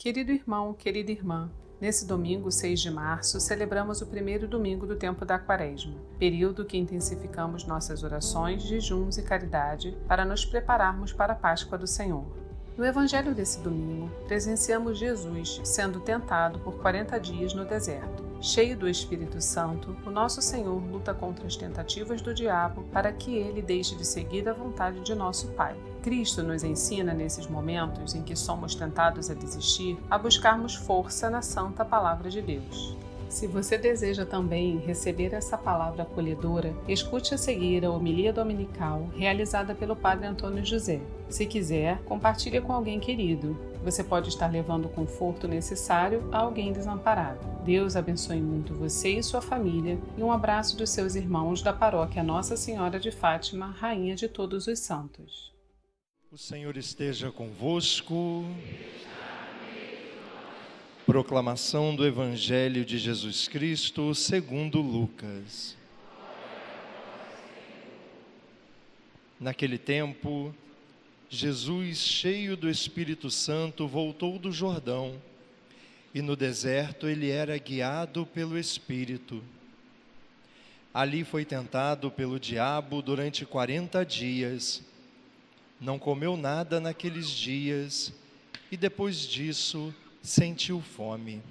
Querido irmão, querida irmã, nesse domingo, 6 de março, celebramos o primeiro domingo do tempo da Quaresma, período que intensificamos nossas orações, jejuns e caridade para nos prepararmos para a Páscoa do Senhor. No Evangelho desse domingo, presenciamos Jesus sendo tentado por 40 dias no deserto. Cheio do Espírito Santo, o nosso Senhor luta contra as tentativas do diabo para que ele deixe de seguir a vontade de nosso Pai. Cristo nos ensina, nesses momentos em que somos tentados a desistir, a buscarmos força na santa palavra de Deus. Se você deseja também receber essa palavra acolhedora, escute a seguir a homilia dominical realizada pelo Padre Antônio José. Se quiser, compartilhe com alguém querido. Você pode estar levando o conforto necessário a alguém desamparado. Deus abençoe muito você e sua família e um abraço dos seus irmãos da paróquia Nossa Senhora de Fátima, Rainha de Todos os Santos. O Senhor esteja convosco. Proclamação do Evangelho de Jesus Cristo segundo Lucas. Naquele tempo, Jesus, cheio do Espírito Santo, voltou do Jordão, e no deserto ele era guiado pelo Espírito. Ali foi tentado pelo diabo durante 40 dias. Não comeu nada naqueles dias, e depois disso sentiu fome.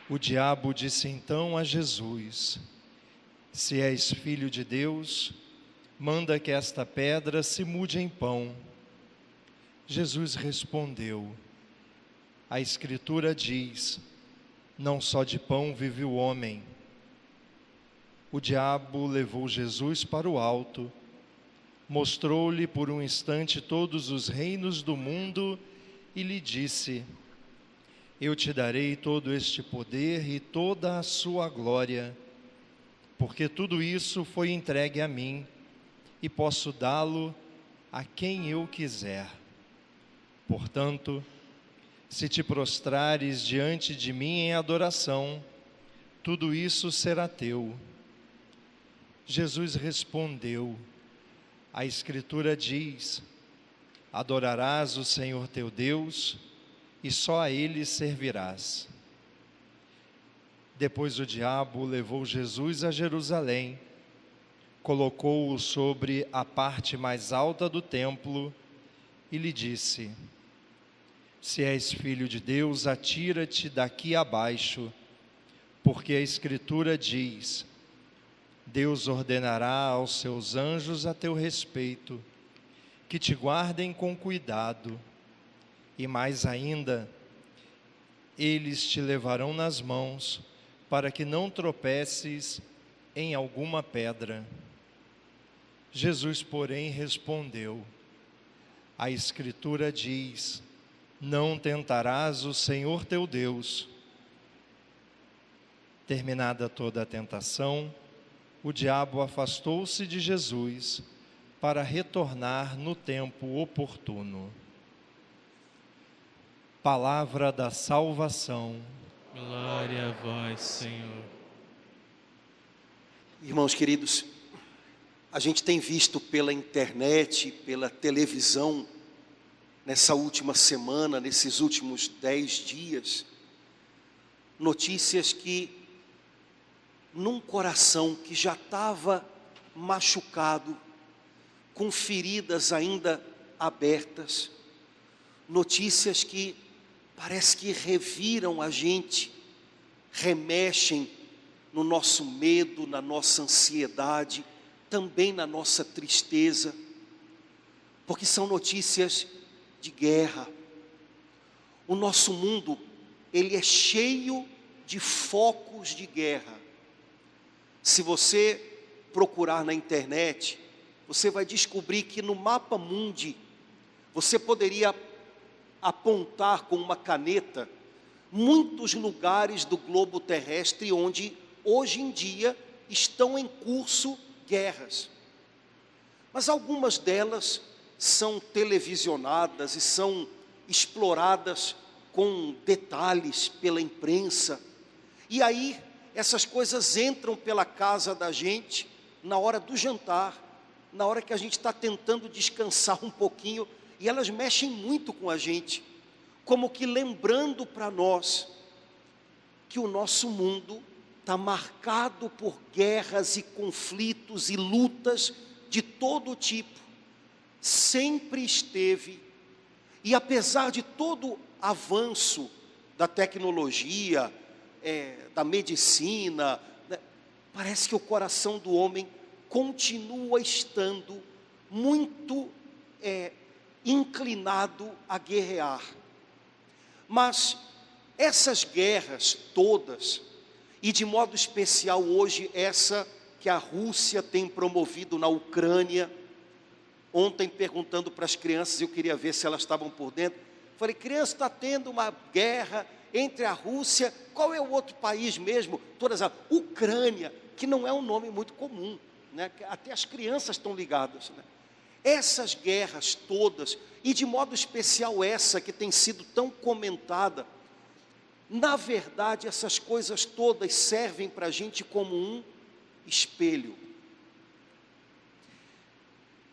O diabo disse então a Jesus: Se és filho de Deus, manda que esta pedra se mude em pão. Jesus respondeu: A Escritura diz: Não só de pão vive o homem. O diabo levou Jesus para o alto, mostrou-lhe por um instante todos os reinos do mundo e lhe disse: Eu te darei todo este poder e toda a sua glória, porque tudo isso foi entregue a mim e posso dá-lo a quem eu quiser. Portanto, se te prostrares diante de mim em adoração, tudo isso será teu. Jesus respondeu: A Escritura diz: Adorarás o Senhor teu Deus e só a Ele servirás. Depois o diabo levou Jesus a Jerusalém, colocou-o sobre a parte mais alta do templo e lhe disse: Se és filho de Deus, atira-te daqui abaixo, porque a Escritura diz: Deus ordenará aos seus anjos a teu respeito, que te guardem com cuidado, e mais ainda, eles te levarão nas mãos, para que não tropeces em alguma pedra. Jesus, porém, respondeu: A Escritura diz: Não tentarás o Senhor teu Deus. Terminada toda a tentação, o diabo afastou-se de Jesus para retornar no tempo oportuno. Palavra da salvação. Glória a vós, Senhor. Irmãos queridos, a gente tem visto pela internet, pela televisão, nessa última semana, nesses últimos 10 dias, notícias que, num coração que já estava machucado, com feridas ainda abertas, notícias que parece que reviram a gente, remexem no nosso medo, na nossa ansiedade, também na nossa tristeza, porque são notícias de guerra. O nosso mundo, ele é cheio de focos de guerra. Se você procurar na internet, você vai descobrir que no mapa mundi, você poderia apontar com uma caneta muitos lugares do globo terrestre onde hoje em dia estão em curso guerras. Mas algumas delas são televisionadas e são exploradas com detalhes pela imprensa. E aí essas coisas entram pela casa da gente na hora do jantar, na hora que a gente está tentando descansar um pouquinho, e elas mexem muito com a gente. como que lembrando para nós que o nosso mundo está marcado por guerras e conflitos e lutas de todo tipo. Sempre esteve, e apesar de todo avanço da tecnologia, da medicina, né, parece que o coração do homem continua estando muito inclinado a guerrear. Mas essas guerras todas, e de modo especial hoje essa que a Rússia tem promovido na Ucrânia, ontem perguntando para as crianças, eu queria ver se elas estavam por dentro, falei, criança, está tendo uma guerra entre a Rússia, qual é o outro país mesmo? Todas a Ucrânia, que não é um nome muito comum, né? Até as crianças estão ligadas, né? Essas guerras todas, e de modo especial essa que tem sido tão comentada, na verdade essas coisas todas servem para a gente como um espelho.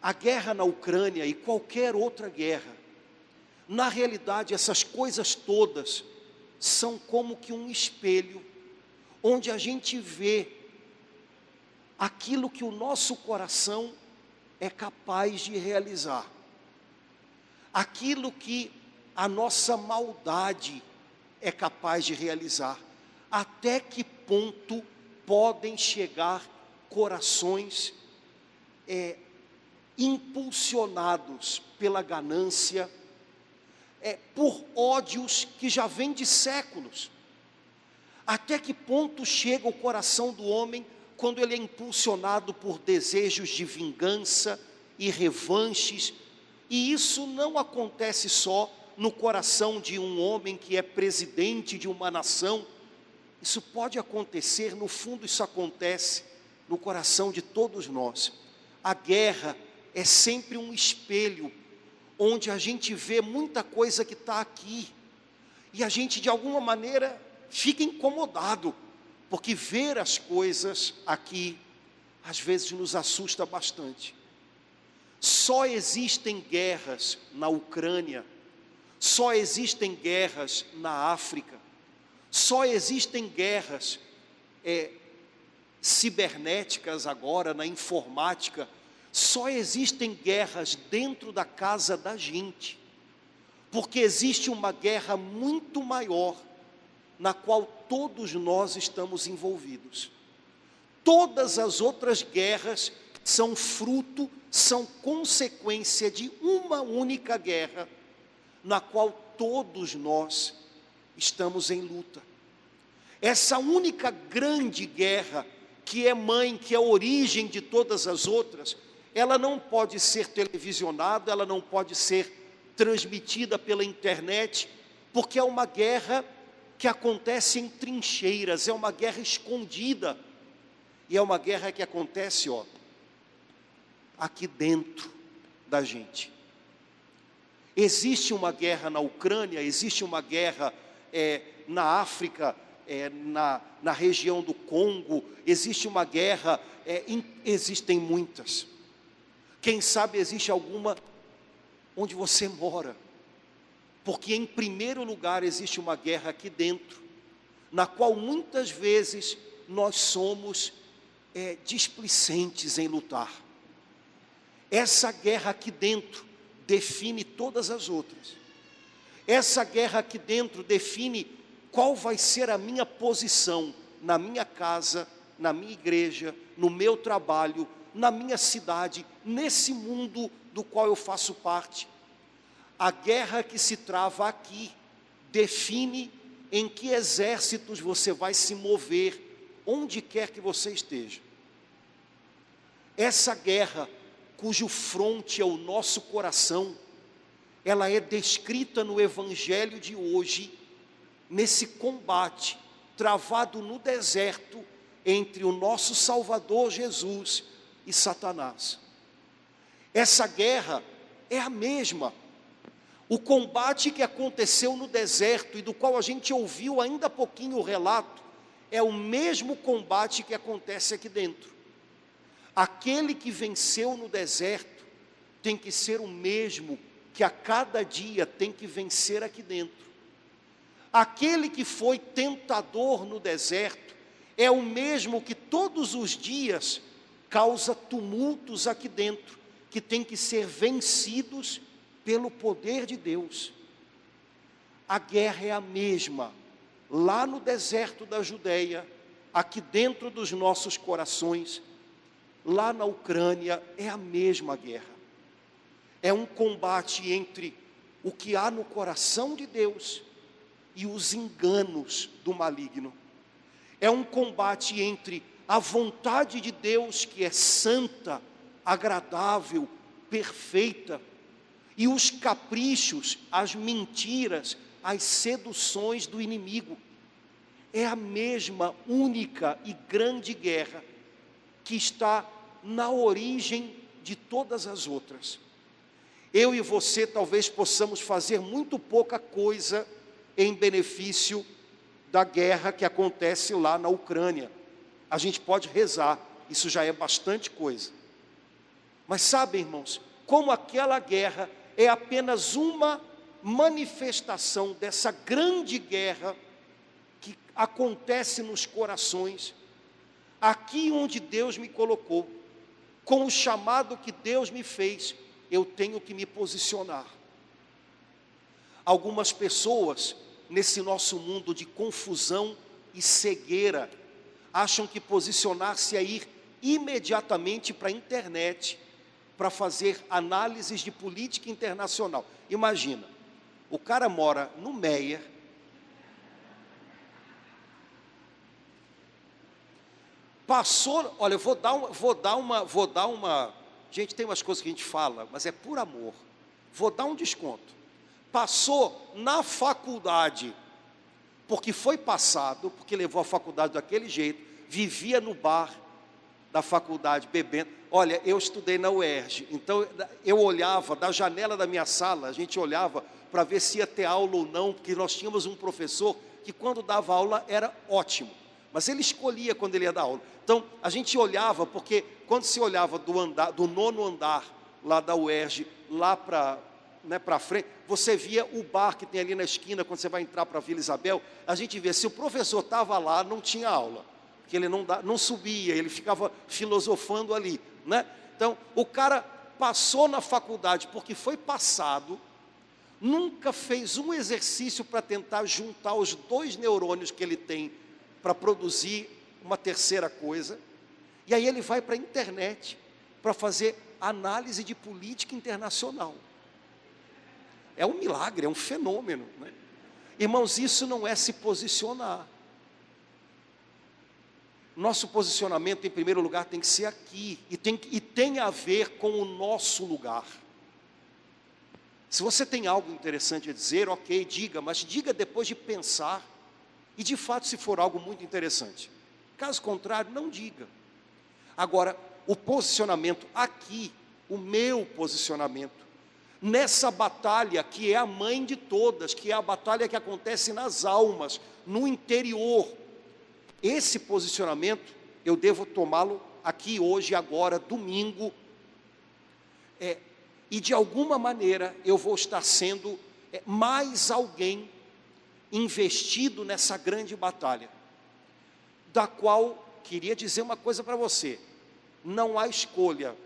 A guerra na Ucrânia e qualquer outra guerra, na realidade essas coisas todas são como que um espelho, onde a gente vê aquilo que o nosso coração é capaz de realizar, aquilo que a nossa maldade é capaz de realizar, até que ponto podem chegar corações impulsionados pela ganância, por ódios que já vêm de séculos. Até que ponto chega o coração do homem quando ele é impulsionado por desejos de vingança e revanches, e isso não acontece só no coração de um homem que é presidente de uma nação, isso pode acontecer, no fundo isso acontece no coração de todos nós. A guerra é sempre um espelho, onde a gente vê muita coisa que está aqui, e a gente de alguma maneira fica incomodado, porque ver as coisas aqui, às vezes nos assusta bastante. Só existem guerras na Ucrânia, só existem guerras na África, só existem guerras cibernéticas agora, na informática, só existem guerras dentro da casa da gente, porque existe uma guerra muito maior, na qual todos nós estamos envolvidos. Todas as outras guerras são fruto, são consequência de uma única guerra, na qual todos nós estamos em luta. Essa única grande guerra, que é mãe, que é a origem de todas as outras, ela não pode ser televisionada, ela não pode ser transmitida pela internet, porque é uma guerra que acontece em trincheiras, é uma guerra escondida, e é uma guerra que acontece, aqui dentro da gente. Existe uma guerra na Ucrânia, existe uma guerra na África, na região do Congo, existe uma guerra, existem muitas. Quem sabe existe alguma onde você mora, porque em primeiro lugar existe uma guerra aqui dentro, na qual muitas vezes nós somos displicentes em lutar. Essa guerra aqui dentro define todas as outras. Essa guerra aqui dentro define qual vai ser a minha posição na minha casa, na minha igreja, no meu trabalho, na minha cidade, nesse mundo do qual eu faço parte. A guerra que se trava aqui define em que exércitos você vai se mover, onde quer que você esteja. Essa guerra, cujo fronte é o nosso coração, ela é descrita no Evangelho de hoje, nesse combate travado no deserto entre o nosso Salvador Jesus e Satanás. Essa guerra é a mesma. O combate que aconteceu no deserto e do qual a gente ouviu ainda há pouquinho o relato, é o mesmo combate que acontece aqui dentro. Aquele que venceu no deserto tem que ser o mesmo que a cada dia tem que vencer aqui dentro. Aquele que foi tentador no deserto é o mesmo que todos os dias causa tumultos aqui dentro, que tem que ser vencidos pelo poder de Deus. A guerra é a mesma, lá no deserto da Judeia, aqui dentro dos nossos corações, lá na Ucrânia, é a mesma guerra. É um combate entre o que há no coração de Deus e os enganos do maligno. É um combate entre a vontade de Deus, que é santa, agradável, perfeita, e os caprichos, as mentiras, as seduções do inimigo. É a mesma, única e grande guerra que está na origem de todas as outras. Eu e você talvez possamos fazer muito pouca coisa em benefício da guerra que acontece lá na Ucrânia. A gente pode rezar, isso já é bastante coisa. Mas sabem, irmãos, como aquela guerra é apenas uma manifestação dessa grande guerra que acontece nos corações, aqui onde Deus me colocou, com o chamado que Deus me fez, eu tenho que me posicionar. Algumas pessoas, nesse nosso mundo de confusão e cegueira, acham que posicionar-se é ir imediatamente para a internet, para fazer análises de política internacional. Imagina, o cara mora no Meier, passou, olha, eu vou dar uma, gente, tem umas coisas que a gente fala, mas é por amor, vou dar um desconto. Passou na faculdade, porque foi passado, porque levou a faculdade daquele jeito, vivia no bar da faculdade bebendo. Olha, eu estudei na UERJ, então eu olhava da janela da minha sala, a gente olhava para ver se ia ter aula ou não, porque nós tínhamos um professor que quando dava aula era ótimo, mas ele escolhia quando ele ia dar aula. Então a gente olhava, porque quando se olhava do nono andar lá da UERJ, lá para frente, você via o bar que tem ali na esquina, quando você vai entrar para a Vila Isabel, a gente via, se o professor estava lá, não tinha aula, porque ele não subia, ele ficava filosofando ali, né? Então, o cara passou na faculdade porque foi passado, nunca fez um exercício para tentar juntar os dois neurônios que ele tem para produzir uma terceira coisa, e aí ele vai para a internet para fazer análise de política internacional. É um milagre, é um fenômeno, né? Irmãos, isso não é se posicionar. Nosso posicionamento, em primeiro lugar, tem que ser aqui, e tem a ver com o nosso lugar. Se você tem algo interessante a dizer, ok, diga, mas diga depois de pensar, e de fato se for algo muito interessante. Caso contrário, não diga. Agora, o posicionamento aqui, o meu posicionamento, nessa batalha que é a mãe de todas, que é a batalha que acontece nas almas, no interior, esse posicionamento eu devo tomá-lo aqui hoje, agora, domingo, e de alguma maneira eu vou estar sendo mais alguém investido nessa grande batalha, da qual queria dizer uma coisa para você: não há escolha.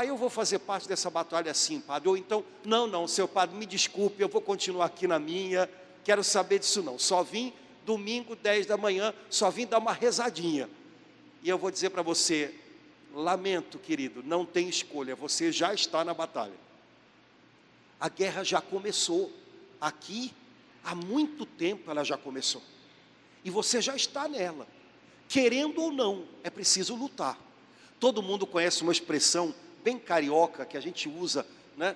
Eu vou fazer parte dessa batalha sim, padre, ou então, não, seu padre, me desculpe, eu vou continuar aqui na minha, quero saber disso não, só vim domingo 10 da manhã, só vim dar uma rezadinha. E eu vou dizer para você, lamento, querido, não tem escolha, você já está na batalha. A guerra já começou, aqui, há muito tempo ela já começou, e você já está nela, querendo ou não, é preciso lutar. Todo mundo conhece uma expressão bem carioca, que a gente usa, né?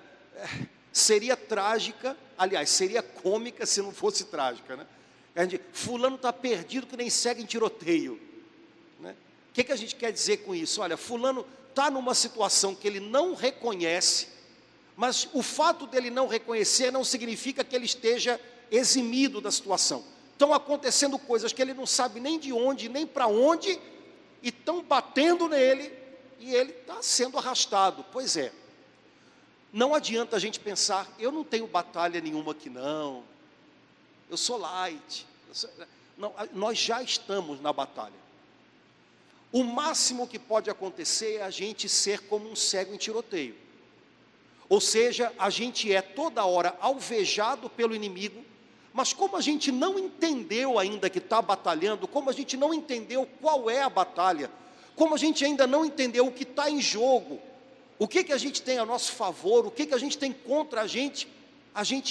Seria trágica, aliás, seria cômica se não fosse trágica, né? Fulano está perdido que nem segue em tiroteio, né? O que a gente quer dizer com isso? Olha, fulano está numa situação que ele não reconhece, mas o fato dele não reconhecer não significa que ele esteja eximido da situação. Estão acontecendo coisas que ele não sabe nem de onde, nem para onde, e estão batendo nele, e ele está sendo arrastado. Pois é, Não adianta a gente pensar, eu não tenho batalha nenhuma aqui não, eu sou light. Não, nós já estamos na batalha. O máximo que pode acontecer é a gente ser como um cego em tiroteio. Ou seja, a gente é toda hora alvejado pelo inimigo, mas como a gente não entendeu ainda que está batalhando, como a gente não entendeu qual é a batalha, como a gente ainda não entendeu o que está em jogo, o que a gente tem a nosso favor, o que a gente tem contra a gente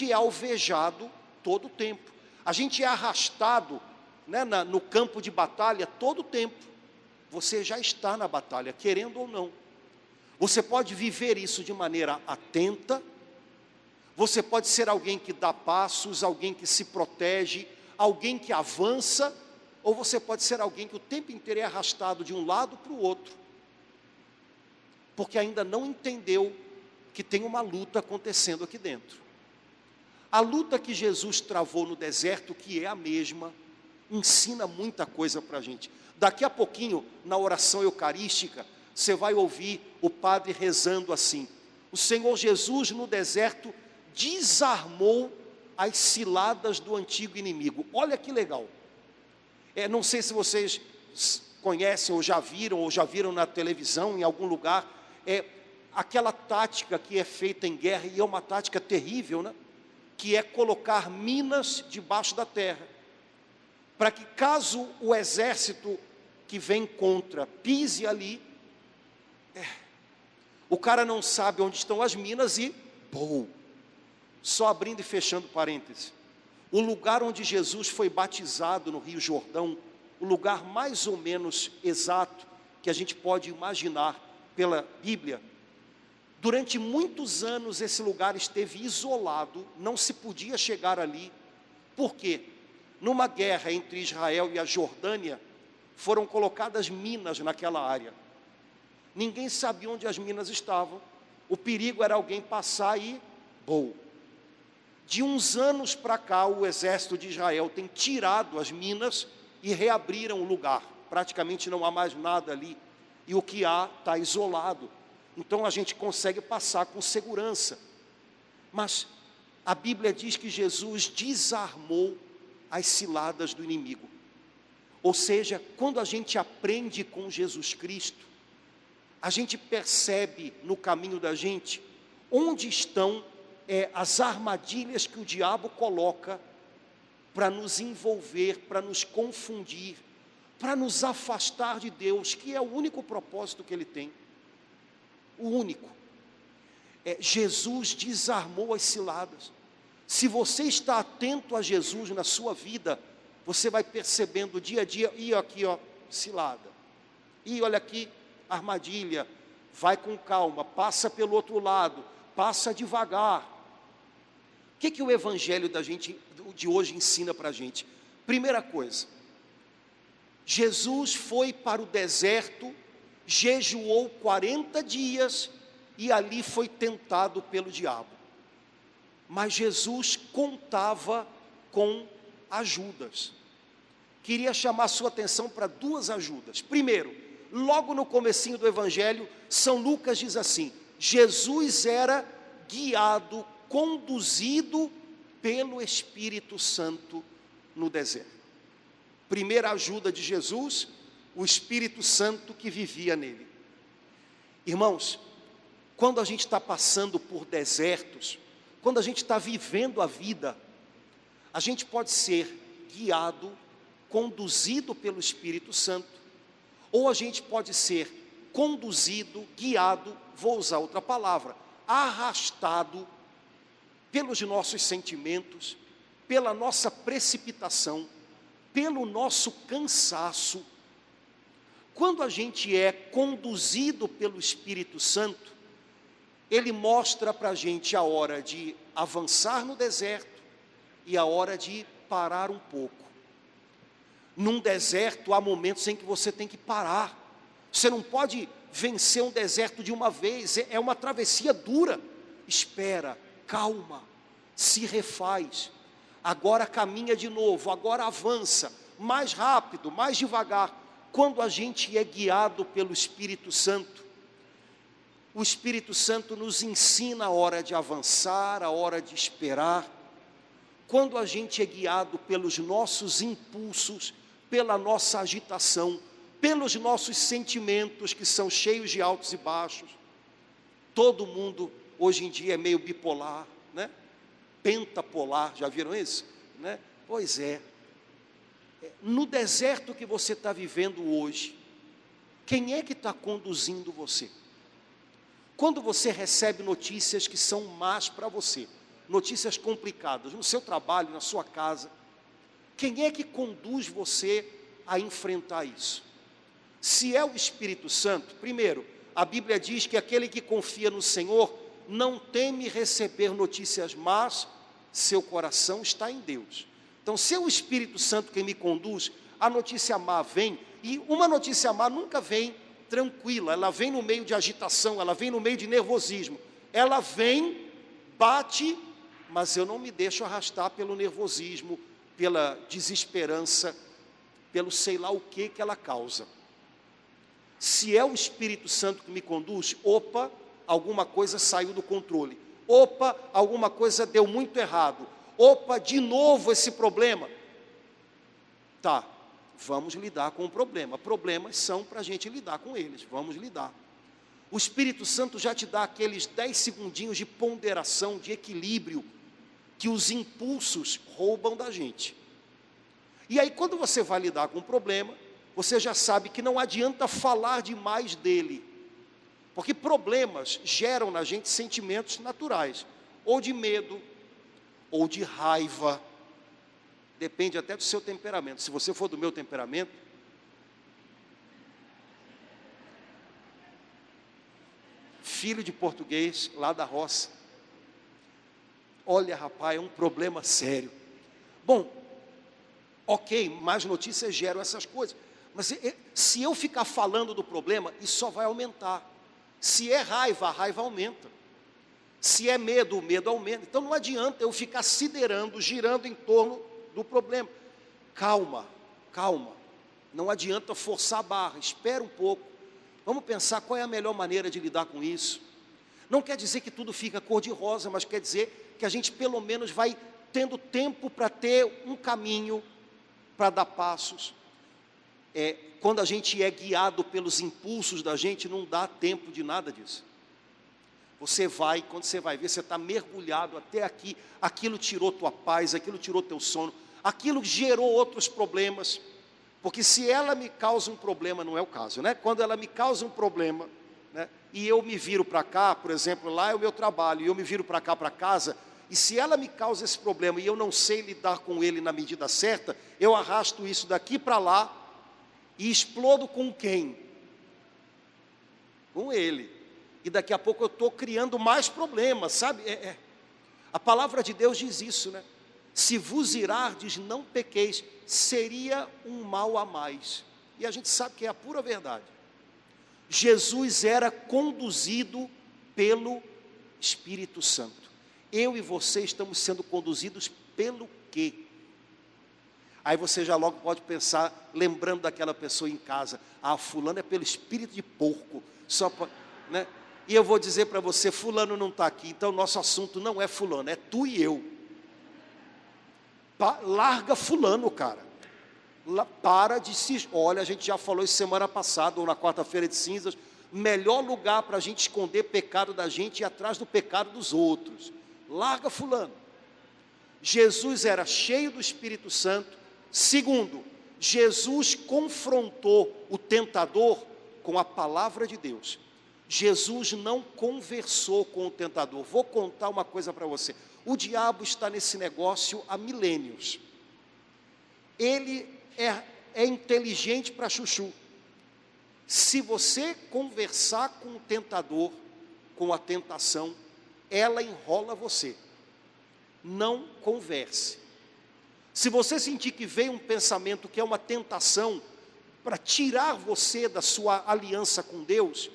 é alvejado todo o tempo. A gente é arrastado, né, no campo de batalha todo o tempo. Você já está na batalha, querendo ou não. Você pode viver isso de maneira atenta, você pode ser alguém que dá passos, alguém que se protege, alguém que avança, ou você pode ser alguém que o tempo inteiro é arrastado de um lado para o outro, porque ainda não entendeu que tem uma luta acontecendo aqui dentro. A luta que Jesus travou no deserto, que é a mesma, ensina muita coisa para a gente. Daqui a pouquinho, na oração eucarística, você vai ouvir o padre rezando assim: o Senhor Jesus no deserto desarmou as ciladas do antigo inimigo. Olha que legal. Não sei se vocês conhecem ou já viram na televisão, em algum lugar, aquela tática que é feita em guerra, e é uma tática terrível, né? Que é colocar minas debaixo da terra, para que caso o exército que vem contra pise ali, o cara não sabe onde estão as minas e, pô, só abrindo e fechando parênteses, o lugar onde Jesus foi batizado no Rio Jordão, o lugar mais ou menos exato que a gente pode imaginar pela Bíblia, durante muitos anos esse lugar esteve isolado, não se podia chegar ali. Por quê? Numa guerra entre Israel e a Jordânia, foram colocadas minas naquela área. Ninguém sabia onde as minas estavam. O perigo era alguém passar e, bom. De uns anos para cá, o exército de Israel tem tirado as minas e reabriram o lugar. Praticamente não há mais nada ali. E o que há está isolado. Então a gente consegue passar com segurança. Mas a Bíblia diz que Jesus desarmou as ciladas do inimigo. Ou seja, quando a gente aprende com Jesus Cristo, a gente percebe no caminho da gente onde estão as armadilhas que o diabo coloca para nos envolver, para nos confundir, para nos afastar de Deus, que é o único propósito que ele tem. O único. Jesus desarmou as ciladas. Se você está atento a Jesus na sua vida, você vai percebendo dia a dia, e aqui, ó, cilada. E olha aqui, armadilha. Vai com calma, passa pelo outro lado, passa devagar. O que o evangelho de hoje ensina para a gente? Primeira coisa, Jesus foi para o deserto, jejuou 40 dias e ali foi tentado pelo diabo. Mas Jesus contava com ajudas. Queria chamar a sua atenção para duas ajudas. Primeiro, logo no comecinho do evangelho, São Lucas diz assim: Jesus era guiado, conduzido pelo Espírito Santo no deserto. Primeira ajuda de Jesus, o Espírito Santo que vivia nele. Irmãos, quando a gente está passando por desertos, quando a gente está vivendo a vida, a gente pode ser guiado, conduzido pelo Espírito Santo, ou a gente pode ser conduzido, guiado, vou usar outra palavra, arrastado pelos nossos sentimentos, pela nossa precipitação, pelo nosso cansaço. Quando a gente é conduzido pelo Espírito Santo, ele mostra para a gente a hora de avançar no deserto e a hora de parar um pouco. Num deserto há momentos em que você tem que parar. Você não pode vencer um deserto de uma vez, é uma travessia dura. Espera, calma, se refaz. Agora caminha de novo, agora avança, mais rápido, mais devagar. Quando a gente é guiado pelo Espírito Santo, O Espírito Santo nos ensina a hora de avançar, a hora de esperar. Quando a gente é guiado pelos nossos impulsos, pela nossa agitação, pelos nossos sentimentos que são cheios de altos e baixos. Todo mundo hoje em dia é meio bipolar, né? Pentapolar, já viram isso? Né? Pois é. No deserto que você está vivendo hoje, quem é que está conduzindo você? Quando você recebe notícias que são más para você, notícias complicadas, no seu trabalho, na sua casa, quem é que conduz você a enfrentar isso? Se é o Espírito Santo, primeiro, a Bíblia diz que aquele que confia no Senhor não teme receber notícias más, seu coração está em Deus. Então, se é o Espírito Santo quem me conduz, a notícia má vem, e uma notícia má nunca vem tranquila, ela vem no meio de agitação, ela vem no meio de nervosismo, ela vem, bate, mas eu não me deixo arrastar pelo nervosismo, pela desesperança, pelo sei lá o que ela causa. Se é o Espírito Santo que me conduz, opa, alguma coisa saiu do controle, opa, alguma coisa deu muito errado, opa, de novo esse problema. Tá, vamos lidar com o problema. Problemas são para a gente lidar com eles, vamos lidar. O Espírito Santo já te dá aqueles 10 segundinhos de ponderação, de equilíbrio, que os impulsos roubam da gente. E aí quando você vai lidar com o problema, você já sabe que não adianta falar demais dele, porque problemas geram na gente sentimentos naturais, ou de medo, ou de raiva, depende até do seu temperamento. Se você for do meu temperamento, filho de português, lá da roça, olha rapaz, é um problema sério. Bom, ok, mais notícias geram essas coisas, mas se eu ficar falando do problema, isso só vai aumentar. Se é raiva, a raiva aumenta. Se é medo, o medo aumenta. Então não adianta eu ficar siderando, girando em torno do problema. Calma, calma. Não adianta forçar a barra, espera um pouco. Vamos pensar qual é a melhor maneira de lidar com isso. Não quer dizer que tudo fica cor-de-rosa, mas quer dizer que a gente pelo menos vai tendo tempo para ter um caminho, para dar passos. Quando a gente é guiado pelos impulsos da gente, não dá tempo de nada disso. Você vai, quando você vai ver, você está mergulhado até aqui, aquilo tirou tua paz, aquilo tirou teu sono, aquilo gerou outros problemas, porque se ela me causa um problema, não é o caso, né? Quando ela me causa um problema, né, e eu me viro para cá, por exemplo, lá é o meu trabalho, e eu me viro para cá, para casa, e se ela me causa esse problema, e eu não sei lidar com ele na medida certa, eu arrasto isso daqui para lá, e explodo com quem? Com ele. E daqui a pouco eu estou criando mais problemas, sabe? A palavra de Deus diz isso, né? Se vos irardes, não pequeis, seria um mal a mais. E a gente sabe que é a pura verdade. Jesus era conduzido pelo Espírito Santo. Eu e você estamos sendo conduzidos pelo quê? Aí você já logo pode pensar, lembrando daquela pessoa em casa, fulano é pelo espírito de porco, só pra, né? E eu vou dizer para você, fulano não está aqui, então nosso assunto não é fulano, é tu e eu. Larga fulano, cara. Para de se... Olha, a gente já falou isso semana passada, ou na quarta-feira de cinzas, melhor lugar para a gente esconder pecado da gente e ir atrás do pecado dos outros. Larga fulano. Jesus era cheio do Espírito Santo. Segundo, Jesus confrontou o tentador com a palavra de Deus. Jesus não conversou com o tentador. Vou contar uma coisa para você. O diabo está nesse negócio há milênios. Ele é inteligente para chuchu. Se você conversar com o tentador, com a tentação, ela enrola você. Não converse. Se você sentir que veio um pensamento que é uma tentação para tirar você da sua aliança com Deus,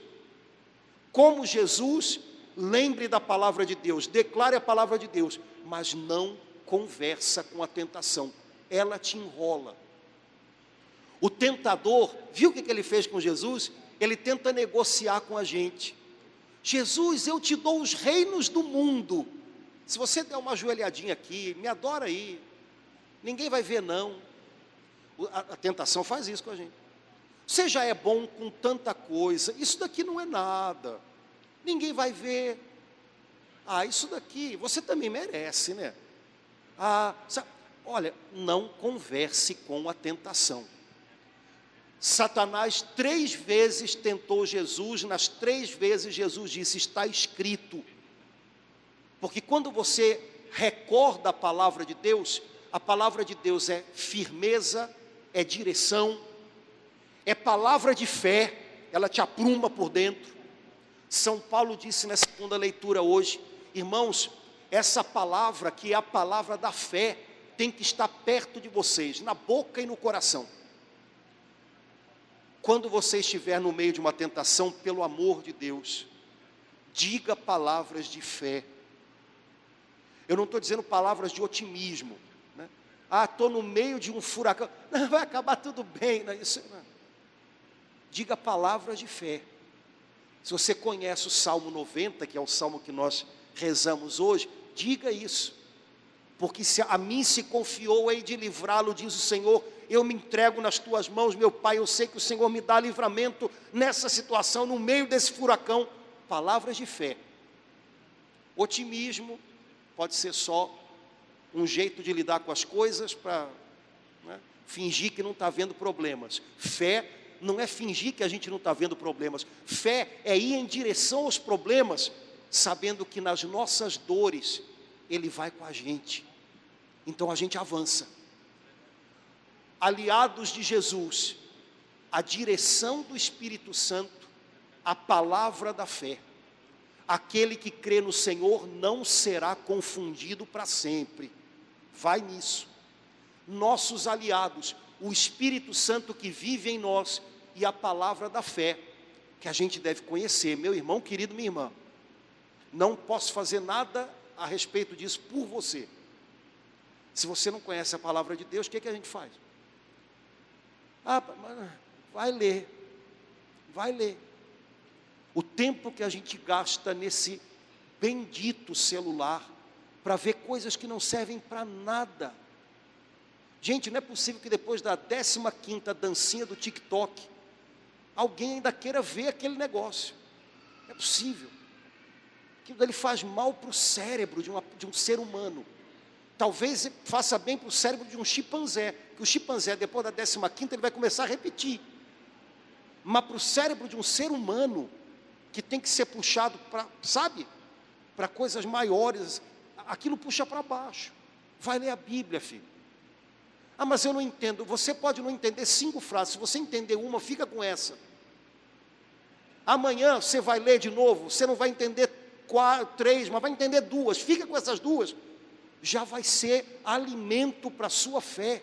como Jesus, lembre da palavra de Deus, declare a palavra de Deus, mas não conversa com a tentação, ela te enrola. O tentador, viu o que ele fez com Jesus? Ele tenta negociar com a gente. Jesus, eu te dou os reinos do mundo. Se você der uma ajoelhadinha aqui, me adora aí. Ninguém vai ver não. A tentação faz isso com a gente. Você já é bom com tanta coisa, isso daqui não é nada. Ninguém vai ver. Isso daqui, você também merece, né? Olha, não converse com a tentação. Satanás 3 vezes tentou Jesus, nas 3 vezes Jesus disse, está escrito. Porque quando você recorda a palavra de Deus é firmeza, é direção, é palavra de fé, ela te apruma por dentro. São Paulo disse na segunda leitura hoje, irmãos, essa palavra que é a palavra da fé, tem que estar perto de vocês, na boca e no coração. Quando você estiver no meio de uma tentação, pelo amor de Deus, diga palavras de fé. Eu não estou dizendo palavras de otimismo, né? Estou no meio de um furacão, não, vai acabar tudo bem, não, isso não. Diga palavras de fé. Se você conhece o Salmo 90, que é o salmo que nós rezamos hoje, diga isso, porque se a mim se confiou hei de livrá-lo, diz o Senhor, eu me entrego nas tuas mãos, meu Pai, eu sei que o Senhor me dá livramento nessa situação, no meio desse furacão. Palavras de fé. Otimismo pode ser só um jeito de lidar com as coisas para fingir que não está vendo problemas. Fé não é fingir que a gente não está vendo problemas. Fé é ir em direção aos problemas, sabendo que nas nossas dores Ele vai com a gente. Então a gente avança. Aliados de Jesus, a direção do Espírito Santo, a palavra da fé. Aquele que crê no Senhor não será confundido para sempre. Vai nisso. Nossos aliados, o Espírito Santo que vive em nós e a palavra da fé, que a gente deve conhecer. Meu irmão querido, minha irmã, não posso fazer nada a respeito disso por você. Se você não conhece a palavra de Deus, o que a gente faz? Vai ler. O tempo que a gente gasta nesse bendito celular, para ver coisas que não servem para nada. Gente, não é possível que depois da 15ª dancinha do TikTok, alguém ainda queira ver aquele negócio. Não é possível. Aquilo dali faz mal para o cérebro de um ser humano. Talvez faça bem para o cérebro de um chimpanzé, que o chimpanzé, depois da 15ª, ele vai começar a repetir. Mas para o cérebro de um ser humano, que tem que ser puxado para coisas maiores, aquilo puxa para baixo. Vai ler a Bíblia, filho. Mas eu não entendo. Você pode não entender 5 frases, se você entender uma, fica com essa. Amanhã você vai ler de novo, você não vai entender 3, mas vai entender 2, fica com essas 2. Já vai ser alimento para a sua fé.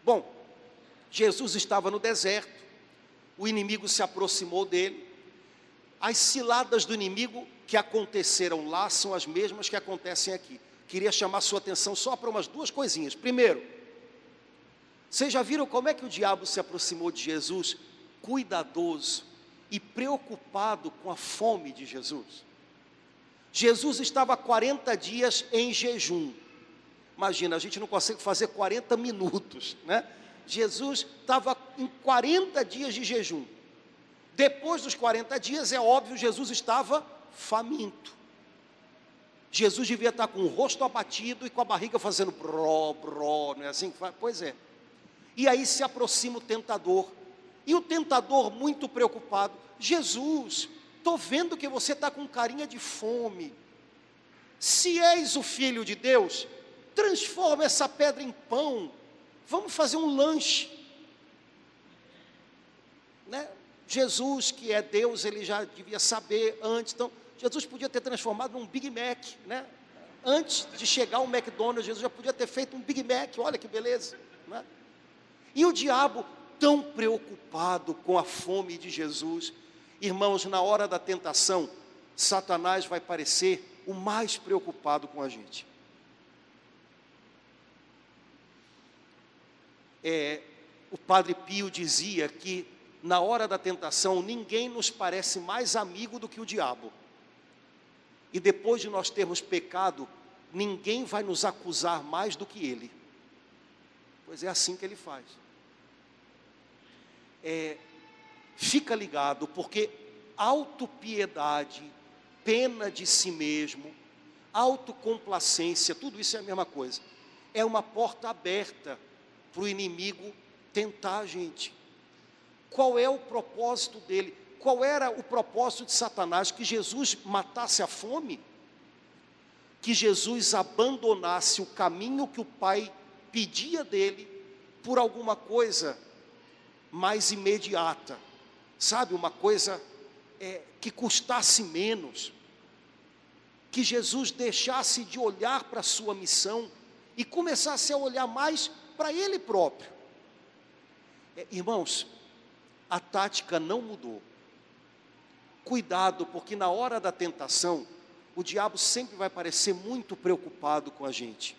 Bom, Jesus estava no deserto, o inimigo se aproximou dele, as ciladas do inimigo que aconteceram lá são as mesmas que acontecem aqui. Queria chamar sua atenção só para umas 2 coisinhas. Primeiro, vocês já viram como é que o diabo se aproximou de Jesus? Cuidadoso e preocupado com a fome de Jesus. Jesus estava 40 dias em jejum. Imagina, a gente não consegue fazer 40 minutos, né? Jesus estava em 40 dias de jejum. Depois dos 40 dias, é óbvio, Jesus estava faminto. Jesus devia estar com o rosto abatido e com a barriga fazendo bró, não é assim que faz? Pois é. E aí se aproxima o tentador. E o tentador, muito preocupado, Jesus, estou vendo que você está com carinha de fome. Se és o Filho de Deus, transforma essa pedra em pão. Vamos fazer um lanche. Né? Jesus, que é Deus, ele já devia saber antes. Então, Jesus podia ter transformado num Big Mac. Né? Antes de chegar ao McDonald's, Jesus já podia ter feito um Big Mac. Olha que beleza. Né? E o diabo, tão preocupado com a fome de Jesus. Irmãos, na hora da tentação, Satanás vai parecer o mais preocupado com a gente. O Padre Pio dizia que na hora da tentação, ninguém nos parece mais amigo do que o diabo. E depois de nós termos pecado, ninguém vai nos acusar mais do que ele. Pois é assim que ele faz. Fica ligado, porque autopiedade, pena de si mesmo, autocomplacência, tudo isso é a mesma coisa. É uma porta aberta para o inimigo tentar a gente. Qual é o propósito dele? Qual era o propósito de Satanás? Que Jesus matasse a fome? Que Jesus abandonasse o caminho que o Pai pedia dele por alguma coisa mais imediata, sabe, uma coisa que custasse menos, que Jesus deixasse de olhar para a sua missão e começasse a olhar mais para ele próprio. Irmãos, a tática não mudou. Cuidado, porque na hora da tentação, o diabo sempre vai parecer muito preocupado com a gente.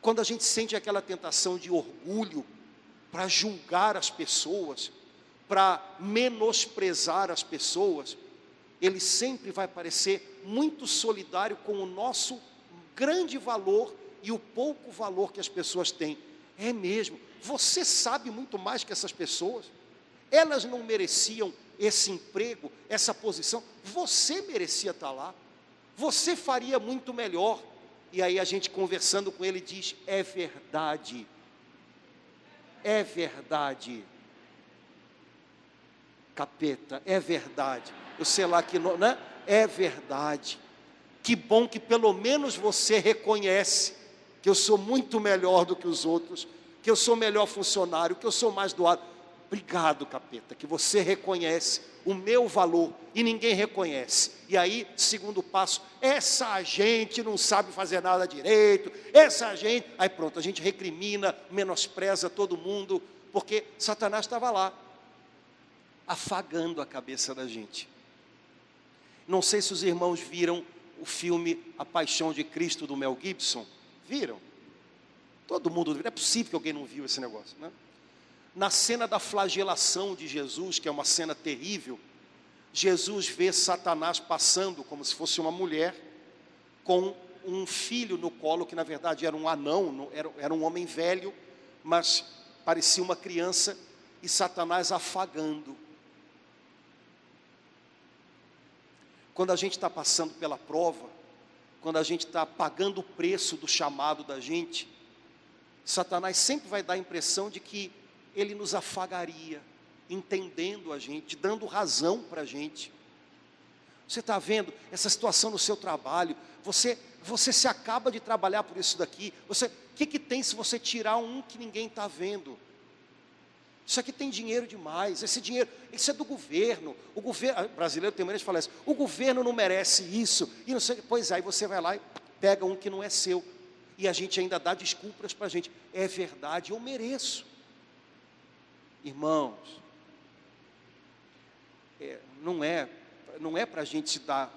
Quando a gente sente aquela tentação de orgulho, para julgar as pessoas, para menosprezar as pessoas, ele sempre vai parecer muito solidário com o nosso grande valor e o pouco valor que as pessoas têm. É mesmo, você sabe muito mais que essas pessoas, elas não mereciam esse emprego, essa posição, você merecia estar lá, você faria muito melhor. E aí a gente conversando com ele diz, é verdade, capeta, é verdade, eu sei lá que não, né? É verdade, que bom que pelo menos você reconhece que eu sou muito melhor do que os outros, que eu sou melhor funcionário, que eu sou mais doado. Obrigado, capeta, que você reconhece o meu valor e ninguém reconhece. E aí, segundo passo, essa gente não sabe fazer nada direito, essa gente, aí pronto, a gente recrimina, menospreza todo mundo, porque Satanás estava lá, afagando a cabeça da gente. Não sei se os irmãos viram o filme A Paixão de Cristo, do Mel Gibson. Viram? Todo mundo viu, não é possível que alguém não viu esse negócio, né? Na cena da flagelação de Jesus, que é uma cena terrível, Jesus vê Satanás passando como se fosse uma mulher, com um filho no colo, que na verdade era um anão, era um homem velho, mas parecia uma criança, e Satanás afagando. Quando a gente está passando pela prova, quando a gente está pagando o preço do chamado da gente, Satanás sempre vai dar a impressão de que ele nos afagaria, entendendo a gente, dando razão para a gente. Você está vendo essa situação no seu trabalho, você se acaba de trabalhar por isso daqui, o que tem se você tirar um que ninguém está vendo? Isso aqui tem dinheiro demais, esse dinheiro, isso é do governo, o governo, o brasileiro tem maneira de falar isso, o governo não merece isso, e não sei, pois aí você vai lá e pega um que não é seu, e a gente ainda dá desculpas para a gente, é verdade, eu mereço. Irmãos, não é para a gente se dar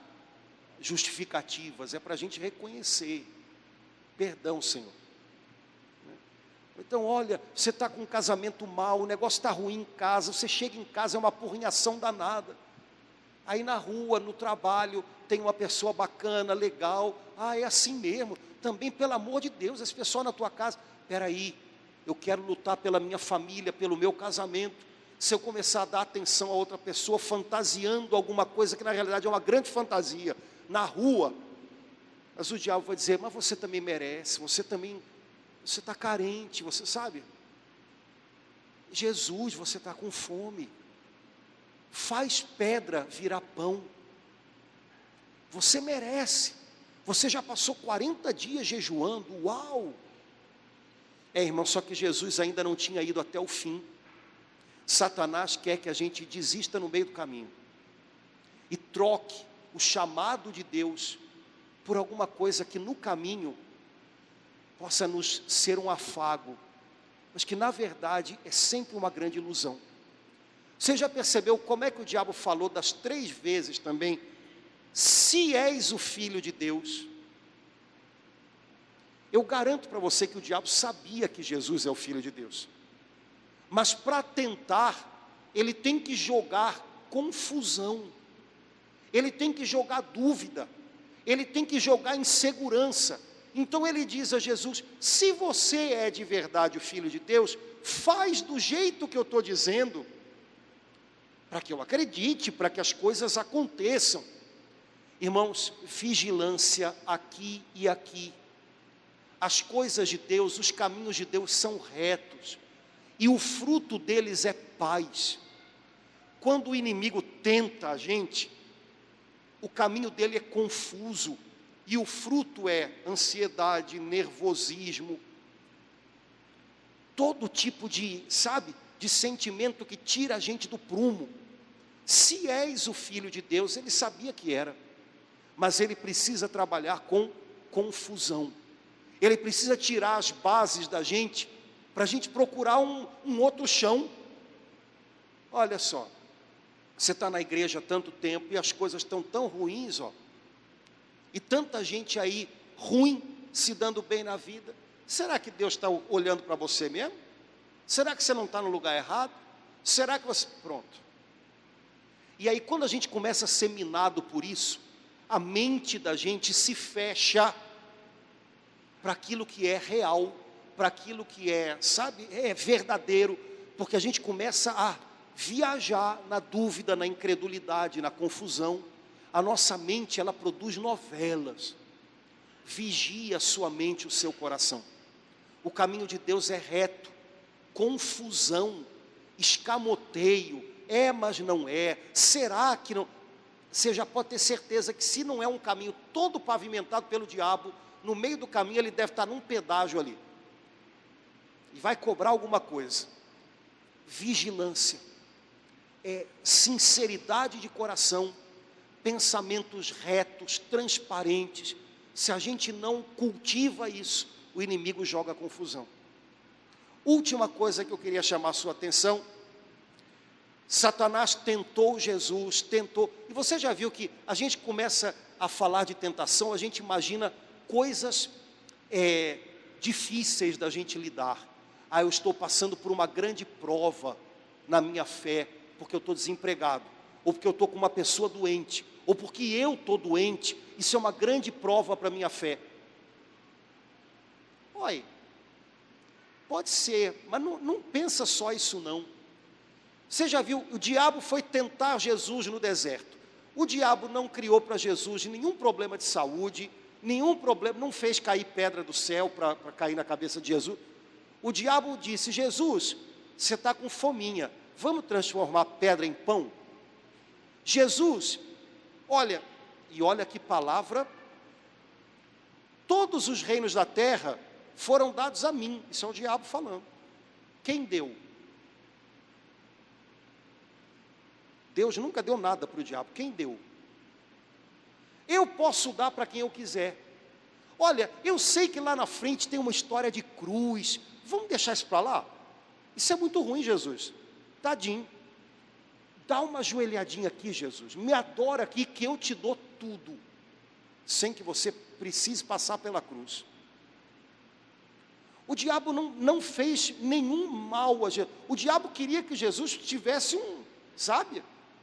justificativas, é para a gente reconhecer, perdão, Senhor. Então, olha, você está com um casamento mau, o negócio está ruim em casa, você chega em casa, é uma apurrinhação danada. Aí na rua, no trabalho, tem uma pessoa bacana, legal, é assim mesmo, também pelo amor de Deus, esse pessoal na tua casa, espera aí, eu quero lutar pela minha família, pelo meu casamento. Se eu começar a dar atenção a outra pessoa, fantasiando alguma coisa que na realidade é uma grande fantasia, na rua, mas o diabo vai dizer, mas você também merece, você está carente, você sabe? Jesus, você está com fome, faz pedra virar pão, você merece, você já passou 40 dias jejuando, uau! Irmão, só que Jesus ainda não tinha ido até o fim. Satanás quer que a gente desista no meio do caminho e troque o chamado de Deus por alguma coisa que no caminho possa nos ser um afago, mas que na verdade é sempre uma grande ilusão. Você já percebeu como é que o diabo falou das 3 vezes também, se és o Filho de Deus? Eu garanto para você que o diabo sabia que Jesus é o Filho de Deus, mas para tentar, ele tem que jogar confusão, ele tem que jogar dúvida, ele tem que jogar insegurança. Então ele diz a Jesus: se você é de verdade o Filho de Deus, faz do jeito que eu estou dizendo, para que eu acredite, para que as coisas aconteçam. Irmãos, vigilância aqui e aqui. As coisas de Deus, os caminhos de Deus são retos, e o fruto deles é paz. Quando o inimigo tenta a gente, o caminho dele é confuso, e o fruto é ansiedade, nervosismo, todo tipo de, de sentimento que tira a gente do prumo. Se és o Filho de Deus, ele sabia que era, mas ele precisa trabalhar com confusão, ele precisa tirar as bases da gente, para a gente procurar um outro chão. Olha só, você está na igreja há tanto tempo, e as coisas estão tão ruins, e tanta gente aí ruim, se dando bem na vida. Será que Deus está olhando para você mesmo? Será que você não está no lugar errado? Será que você... Pronto. E aí quando a gente começa a ser minado por isso, a mente da gente se fecha para aquilo que é real, para aquilo que é, é verdadeiro, porque a gente começa a viajar na dúvida, na incredulidade, na confusão. A nossa mente, ela produz novelas. Vigia a sua mente, o seu coração. O caminho de Deus é reto, confusão, escamoteio, mas não é, será que não? Você já pode ter certeza que se não é um caminho todo pavimentado pelo diabo, no meio do caminho ele deve estar num pedágio ali, e vai cobrar alguma coisa. Vigilância, sinceridade de coração, pensamentos retos, transparentes. Se a gente não cultiva isso, o inimigo joga confusão. Última coisa que eu queria chamar a sua atenção: Satanás tentou Jesus, e você já viu que a gente começa a falar de tentação, a gente imagina coisas difíceis da gente lidar. Eu estou passando por uma grande prova na minha fé, porque eu estou desempregado, ou porque eu estou com uma pessoa doente, ou porque eu estou doente. Isso é uma grande prova para a minha fé. Olha, pode ser, mas não pensa só isso não. Você já viu, o diabo foi tentar Jesus no deserto. O diabo não criou para Jesus nenhum problema de saúde, nenhum problema, não fez cair pedra do céu para cair na cabeça de Jesus. O diabo disse: Jesus, você está com fominha, vamos transformar pedra em pão? Jesus, olha que palavra: todos os reinos da terra foram dados a mim. Isso é o diabo falando. Quem deu? Deus nunca deu nada para o diabo. Quem deu? Eu posso dar para quem eu quiser. Olha, eu sei que lá na frente tem uma história de cruz, vamos deixar isso para lá? Isso é muito ruim, Jesus. Tadinho. Dá uma ajoelhadinha aqui, Jesus, me adora aqui, que eu te dou tudo, sem que você precise passar pela cruz. O diabo não fez nenhum mal a Jesus. O diabo queria que Jesus tivesse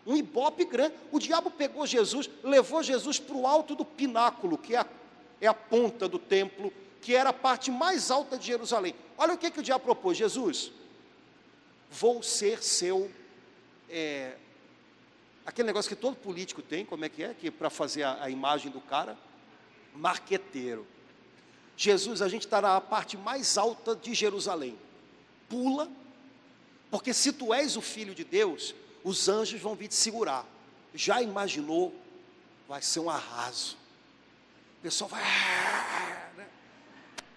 um ibope grande. O diabo pegou Jesus, levou Jesus para o alto do pináculo, que é a ponta do templo, que era a parte mais alta de Jerusalém. Olha o que o diabo propôs: Jesus, vou ser seu... aquele negócio que todo político tem, como é que para fazer a imagem do cara, marqueteiro. Jesus, a gente está na parte mais alta de Jerusalém, pula, porque se tu és o Filho de Deus, os anjos vão vir te segurar. Já imaginou? Vai ser um arraso, o pessoal vai, né?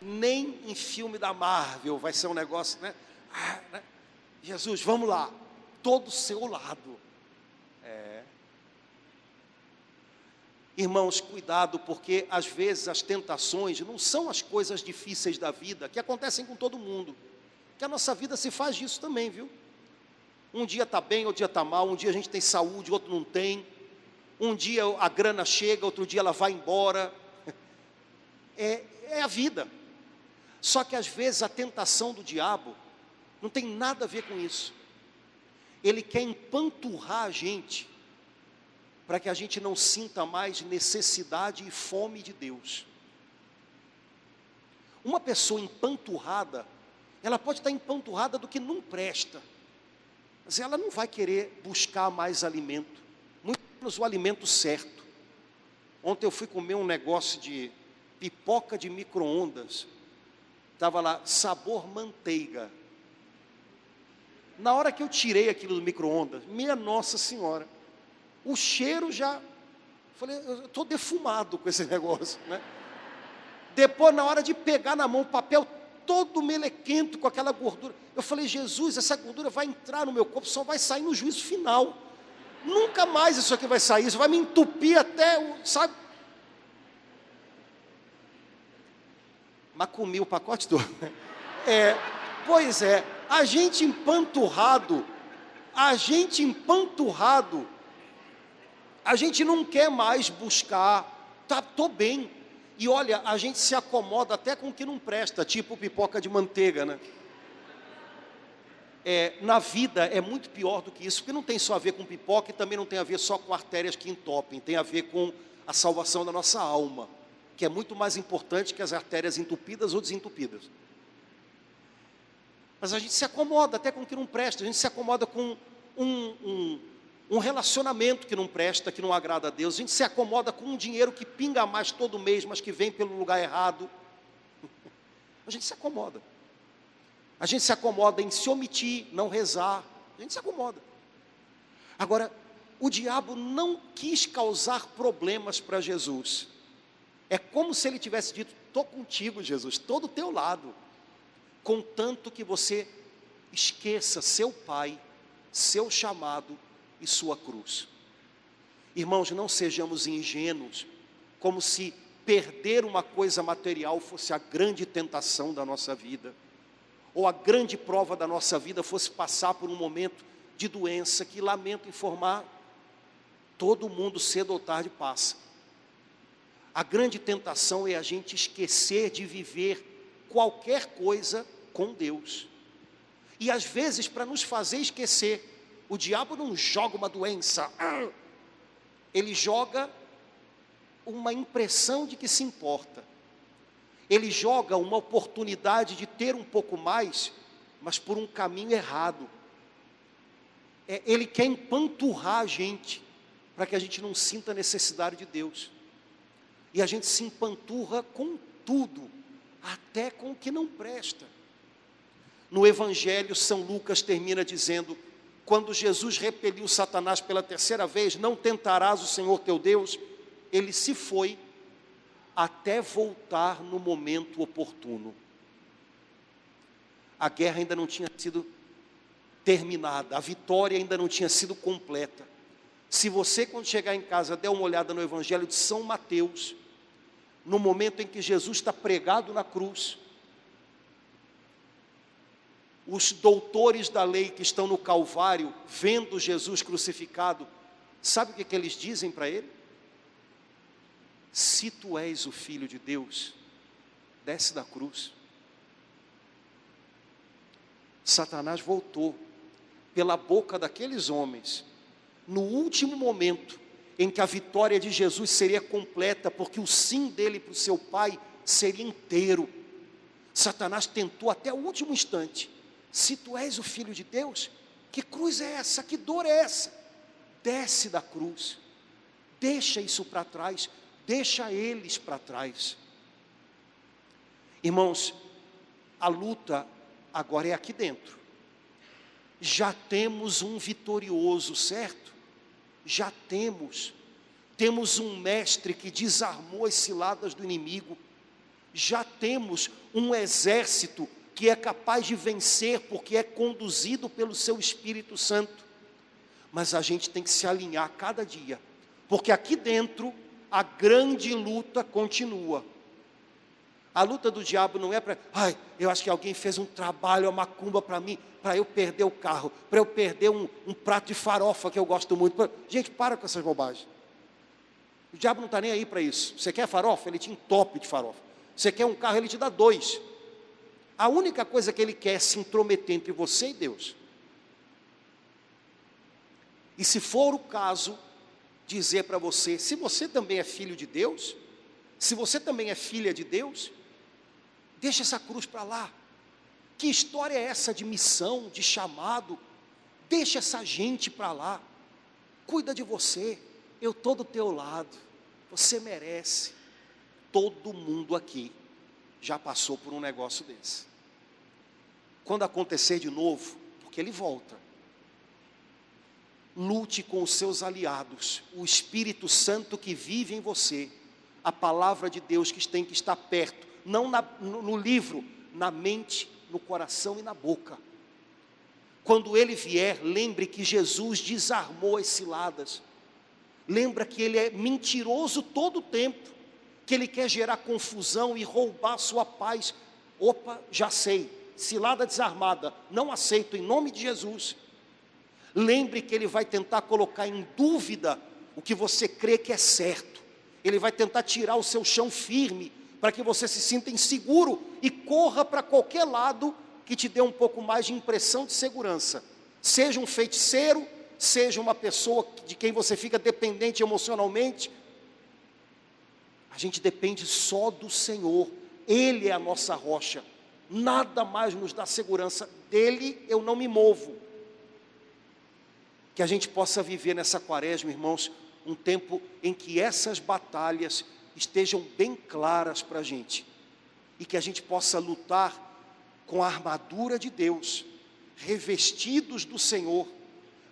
Nem em filme da Marvel vai ser um negócio, né? Jesus, vamos lá, todo do seu lado. Irmãos, cuidado, porque às vezes as tentações não são as coisas difíceis da vida, que acontecem com todo mundo, que a nossa vida se faz disso também, viu? Um dia está bem, outro dia está mal, um dia a gente tem saúde, outro não tem, um dia a grana chega, outro dia ela vai embora, é a vida. Só que às vezes a tentação do diabo não tem nada a ver com isso. ele quer empanturrar a gente, para que a gente não sinta mais necessidade e fome de Deus. Uma pessoa empanturrada, ela pode estar empanturrada do que não presta, mas ela não vai querer buscar mais alimento, muito menos o alimento certo. Ontem eu fui comer um negócio de pipoca de micro-ondas, estava lá, sabor manteiga. Na hora que eu tirei aquilo do micro-ondas, minha Nossa Senhora, o cheiro já, falei, eu estou defumado com esse negócio, né? Depois, na hora de pegar na mão o papel todo melequento com aquela gordura, eu falei, Jesus, essa gordura vai entrar no meu corpo, só vai sair no juízo final. Nunca mais isso aqui vai sair, isso vai me entupir até, sabe? Mas comi o pacote todo. Pois é, a gente empanturrado, a gente não quer mais buscar, estou bem. E olha, a gente se acomoda até com o que não presta, tipo pipoca de manteiga, né? Na vida é muito pior do que isso, porque não tem só a ver com pipoca e também não tem a ver só com artérias que entopem, tem a ver com a salvação da nossa alma, que é muito mais importante que as artérias entupidas ou desentupidas. Mas a gente se acomoda até com o que não presta, a gente se acomoda com um relacionamento que não presta, que não agrada a Deus, a gente se acomoda com um dinheiro que pinga mais todo mês, mas que vem pelo lugar errado. A gente se acomoda. A gente se acomoda em se omitir, não rezar, a gente se acomoda. Agora, o diabo não quis causar problemas para Jesus. É como se ele tivesse dito, estou contigo, Jesus, estou do teu lado, contanto que você esqueça seu Pai, seu chamado e sua cruz. Irmãos, não sejamos ingênuos, como se perder uma coisa material fosse a grande tentação da nossa vida, ou a grande prova da nossa vida fosse passar por um momento de doença, que lamento informar, todo mundo cedo ou tarde passa. A grande tentação é a gente esquecer de viver qualquer coisa com Deus. E às vezes, para nos fazer esquecer, o diabo não joga uma doença, ele joga uma impressão de que se importa. Ele joga uma oportunidade de ter um pouco mais, mas por um caminho errado. Ele quer empanturrar a gente, para que a gente não sinta a necessidade de Deus. E a gente se empanturra com tudo, até com o que não presta. No Evangelho, São Lucas termina dizendo, quando Jesus repeliu Satanás pela terceira vez, não tentarás o Senhor teu Deus, ele se foi, até voltar no momento oportuno. A guerra ainda não tinha sido terminada, a vitória ainda não tinha sido completa. Se você, quando chegar em casa, der uma olhada no Evangelho de São Mateus, no momento em que Jesus está pregado na cruz, os doutores da lei que estão no Calvário, vendo Jesus crucificado, sabe o que eles dizem para ele? Se tu és o Filho de Deus, desce da cruz. Satanás voltou pela boca daqueles homens, no último momento em que a vitória de Jesus seria completa, porque o sim dele para o seu Pai seria inteiro. Satanás tentou até o último instante, se tu és o Filho de Deus, que cruz é essa, que dor é essa? Desce da cruz, deixa isso para trás, deixa eles para trás. Irmãos, a luta agora é aqui dentro. Já temos um vitorioso, certo? Já temos um mestre que desarmou as ciladas do inimigo, já temos um exército que é capaz de vencer, porque é conduzido pelo seu Espírito Santo, mas a gente tem que se alinhar cada dia, porque aqui dentro a grande luta continua. A luta do diabo não é para, eu acho que alguém fez um trabalho, uma macumba para mim, para eu perder o carro, para eu perder um prato de farofa que eu gosto muito. Gente, para com essas bobagens. O diabo não está nem aí para isso. Você quer farofa? Ele te entope de farofa. Você quer um carro? Ele te dá 2. A única coisa que ele quer é se intrometer entre você e Deus. E se for o caso, dizer para você, se você também é filho de Deus, se você também é filha de Deus, deixa essa cruz para lá. Que história é essa de missão, de chamado? Deixa essa gente para lá. Cuida de você, eu estou do teu lado, você merece. Todo mundo aqui já passou por um negócio desse. Quando acontecer de novo, porque ele volta, lute com os seus aliados, o Espírito Santo que vive em você, a palavra de Deus que tem que estar perto, não no livro, na mente, no coração e na boca. Quando ele vier, lembre que Jesus desarmou as ciladas. Lembra que ele é mentiroso todo o tempo, que ele quer gerar confusão e roubar a sua paz. Opa, já sei, cilada desarmada, não aceito em nome de Jesus. Lembre que ele vai tentar colocar em dúvida o que você crê que é certo. Ele vai tentar tirar o seu chão firme, para que você se sinta inseguro e corra para qualquer lado que te dê um pouco mais de impressão de segurança. Seja um feiticeiro, seja uma pessoa de quem você fica dependente emocionalmente. A gente depende só do Senhor, Ele é a nossa rocha, nada mais nos dá segurança, dEle eu não me movo. Que a gente possa viver nessa quaresma, irmãos, um tempo em que essas batalhas estejam bem claras para a gente, e que a gente possa lutar com a armadura de Deus, revestidos do Senhor,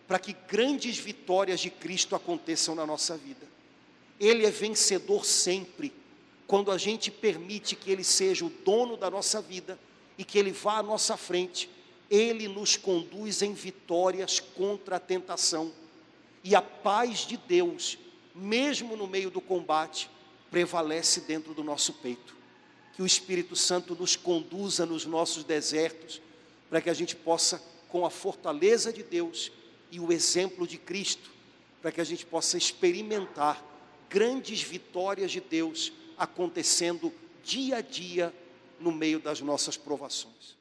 para que grandes vitórias de Cristo aconteçam na nossa vida. Ele é vencedor sempre, quando a gente permite que Ele seja o dono da nossa vida, e que Ele vá à nossa frente. Ele nos conduz em vitórias contra a tentação, e a paz de Deus, mesmo no meio do combate, prevalece dentro do nosso peito. Que o Espírito Santo nos conduza nos nossos desertos, para que a gente possa, com a fortaleza de Deus e o exemplo de Cristo, para que a gente possa experimentar grandes vitórias de Deus acontecendo dia a dia no meio das nossas provações.